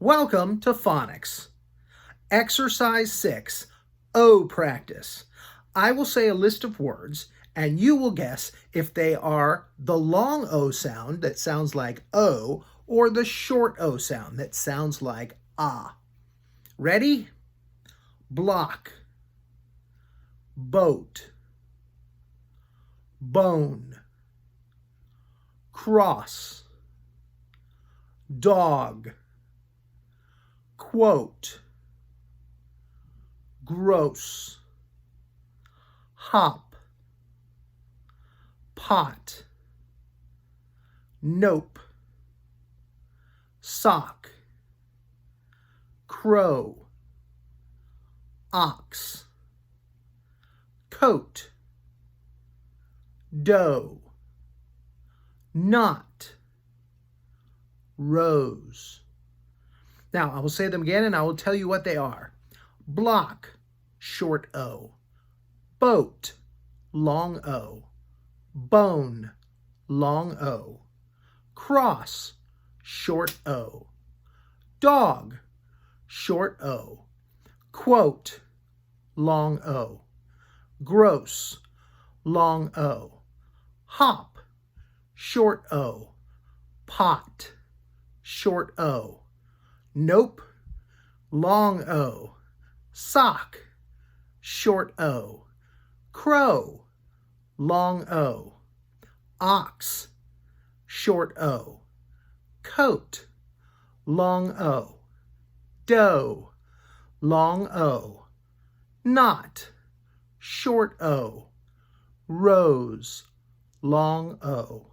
Welcome to Phonics. Exercise 6, O practice. I will say a list of words and you will guess if they are the long O sound that sounds like O or the short O sound that sounds like ah. Ready? Block, boat, bone, cross, dog, quote, gross, hop, pot, nope, sock, crow, ox, coat, dough, knot, rose. Now, I will say them again and I will tell you what they are. Block, short O. Boat, long O. Bone, long O. Cross, short O. Dog, short O. Quote, long O. Gross, long O. Hop, short O. Pot, short O. Nope, long O. Sock, short O. Crow, long O. Ox, short O. Coat, long O. Dough, long O. Knot, short O. Rose, long O.